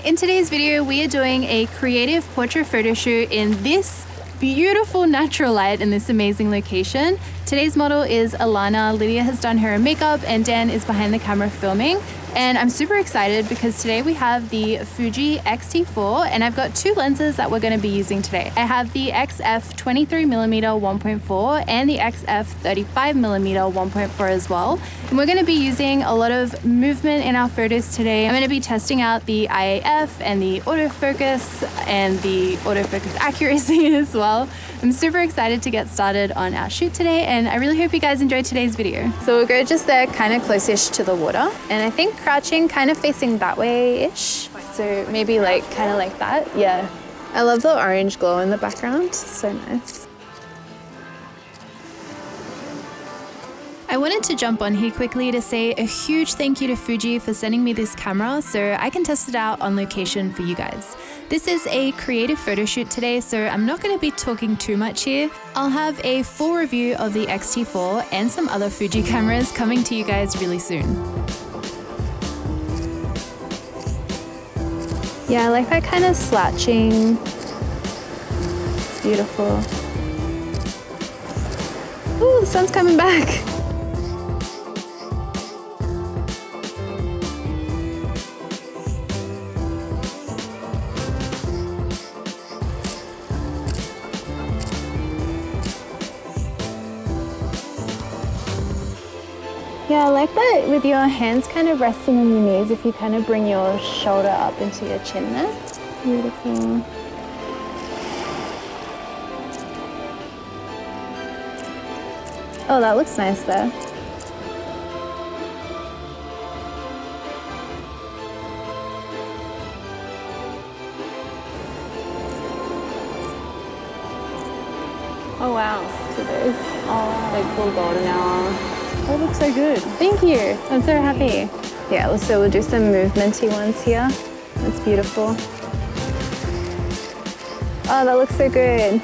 In today's video we are doing a creative portrait photo shoot in this beautiful natural light in this amazing location. Today's model is Alana. Lydia has done her makeup and Dan is behind the camera filming. And I'm super excited because today we have the Fuji XT-4 and I've got two lenses that we're going to be using today. I have the XF 23mm 1.4 and the XF 35mm 1.4 as well. And we're going to be using a lot of movement in our photos today. I'm going to be testing out the IAF and the autofocus and the autofocus accuracy as well. I'm super excited to get started on our shoot today and I really hope you guys enjoyed today's video. So we'll go just there kind of close-ish to the water and I think crouching kind of facing that way-ish. So maybe like kind of like that. Yeah. I love the orange glow in the background. So nice. I wanted to jump on here quickly to say a huge thank you to Fuji for sending me this camera so I can test it out on location for you guys. This is a creative photo shoot today, so I'm not going to be talking too much here. I'll have a full review of the XT-4 and some other Fuji cameras coming to you guys really soon. Yeah, I like that kind of slouching. It's beautiful. Ooh, the sun's coming back. Yeah, I like that with your hands kind of resting on your knees if you kind of bring your shoulder up into your chin there. Beautiful. Oh, that looks nice there. Oh wow, look at this. Oh, like full golden hour. That looks so good. Thank you. I'm so happy. Yeah, so we'll do some movementy ones here. That's beautiful. Oh, that looks so good.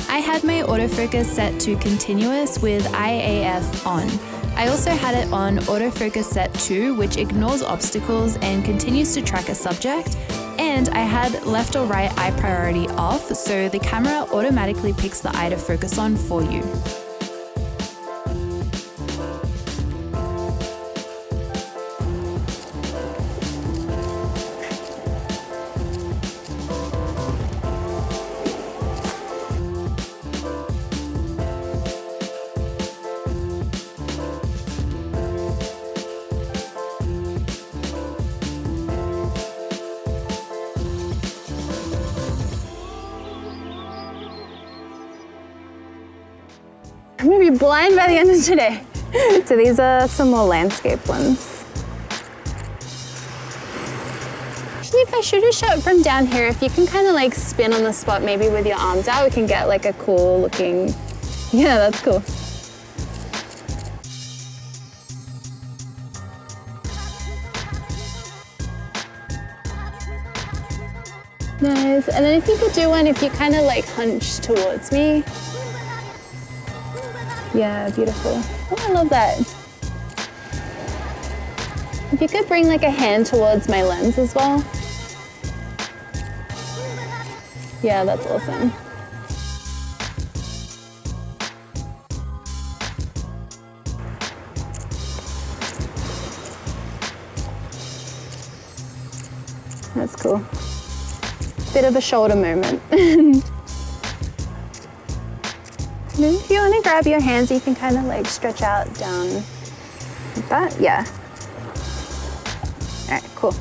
I had my autofocus set to continuous with IAF on. I also had it on autofocus set 2, which ignores obstacles and continues to track a subject. And I had left or right eye priority off, so the camera automatically picks the eye to focus on for you. I'm gonna be blind by the end of today. So these are some more landscape ones. Actually, if I shoot a shot from down here, if you can kind of like spin on the spot, maybe with your arms out, we can get like a cool looking, yeah, that's cool. Nice, and then if you could do one, if you kind of like hunch towards me. Yeah, beautiful. Oh, I love that. If you could bring like a hand towards my lens as well. Yeah, that's awesome. That's cool. Bit of a shoulder movement. And if you want to grab your hands, you can kind of like stretch out down like that. Yeah. All right, cool.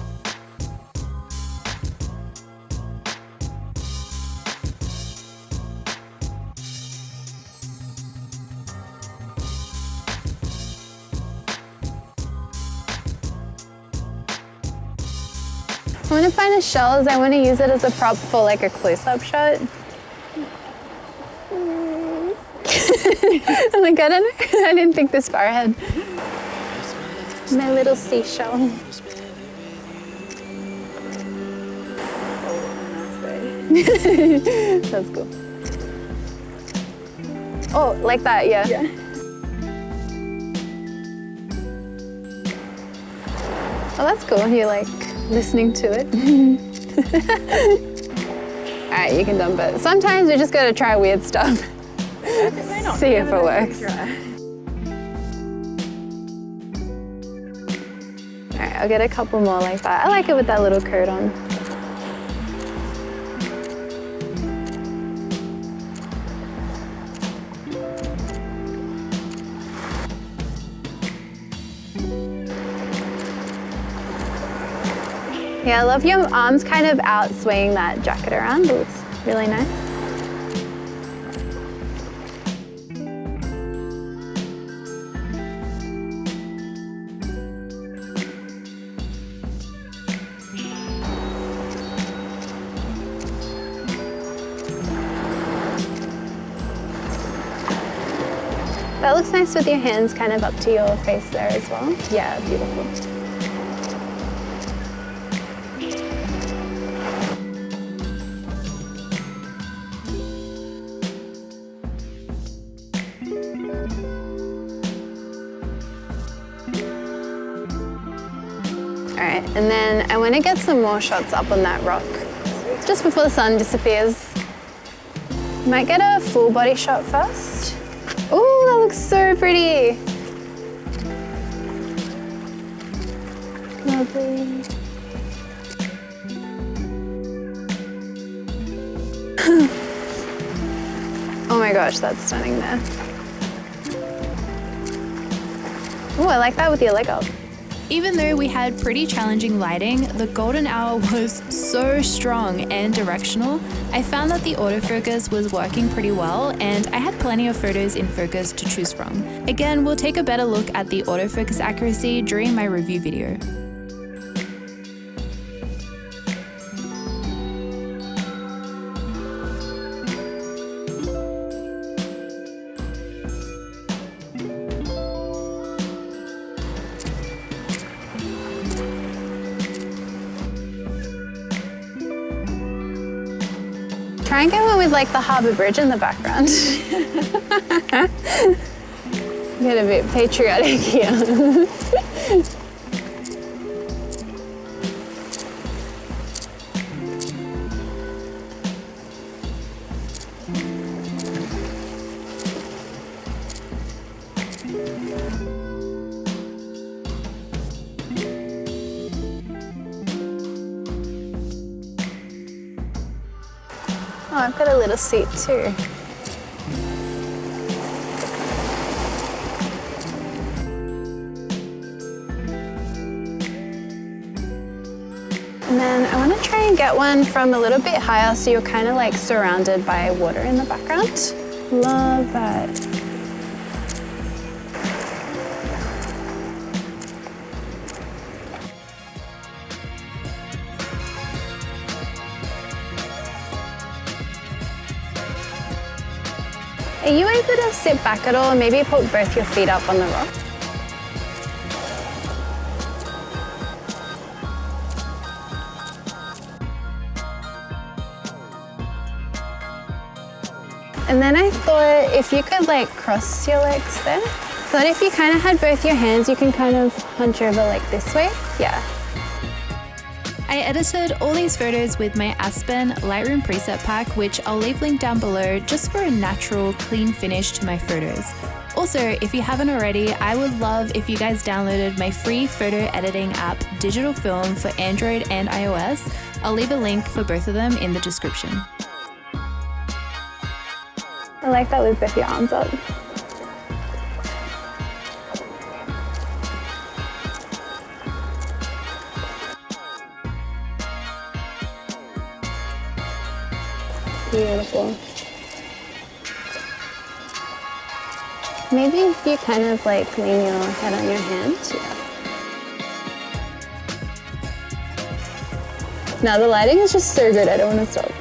I want to find the shells. I want to use it as a prop for like a close-up shot. I'm like, I don't know. I didn't think this far ahead. My little seashell. That's cool. Oh, like that, yeah. Oh, that's cool. You're like listening to it. All right, you can dump it. Sometimes we just gotta try weird stuff. See if it works. All right, I'll get a couple more like that. I like it with that little coat on. Yeah, I love your arms kind of out swaying that jacket around. It looks really nice. That looks nice with your hands kind of up to your face there as well. Yeah, beautiful. All right, and then I want to get some more shots up on that rock just before the sun disappears. Might get a full body shot first. Oh, that looks so pretty. Lovely. Oh my gosh, that's stunning there. Oh, I like that with your leg up. Even though we had pretty challenging lighting, the golden hour was so strong and directional. I found that the autofocus was working pretty well, and I had plenty of photos in focus to choose from. Again, we'll take a better look at the autofocus accuracy during my review video. Try and get one with like the harbour bridge in the background. Get a bit patriotic here. Oh, I've got a little seat too. And then I want to try and get one from a little bit higher so you're kind of like surrounded by water in the background. Love that. Are you able to sit back at all and maybe put both your feet up on the rock? And then I thought if you could like cross your legs there. Thought if you kind of had both your hands, you can kind of hunch over like this way. Yeah. I edited all these photos with my Aspen Lightroom preset pack, which I'll leave linked down below just for a natural, clean finish to my photos. Also, if you haven't already, I would love if you guys downloaded my free photo editing app, Digital Film, for Android and iOS. I'll leave a link for both of them in the description. I like that with both your arms up. Beautiful. Maybe if you kind of like lean your head on your hands. Yeah. Now the lighting is just so good, I don't want to stop.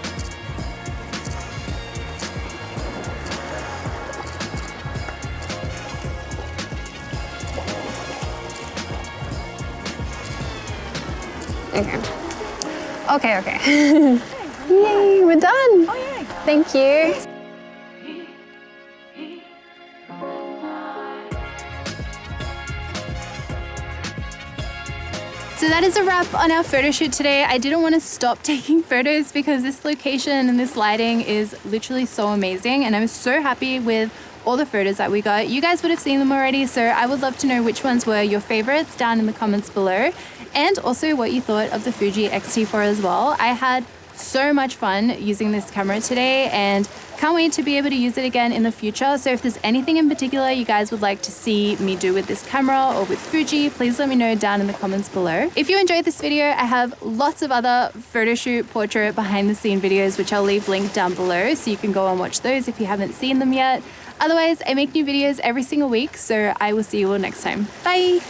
Okay. Yay, we're done. Oh, yay. Thank you. So that is a wrap on our photo shoot today. I didn't want to stop taking photos because this location and this lighting is literally so amazing, and I'm so happy with all the photos that we got. You guys would have seen them already, so I would love to know which ones were your favorites down in the comments below, and also what you thought of the Fuji X-T4 as well. I had so much fun using this camera today and can't wait to be able to use it again in the future. So if there's anything in particular you guys would like to see me do with this camera or with Fuji, please let me know down in the comments below. If you enjoyed this video, I have lots of other photo shoot, portrait, behind the scene videos, which I'll leave linked down below so you can go and watch those if you haven't seen them yet. Otherwise, I make new videos every single week, so I will see you all next time. Bye!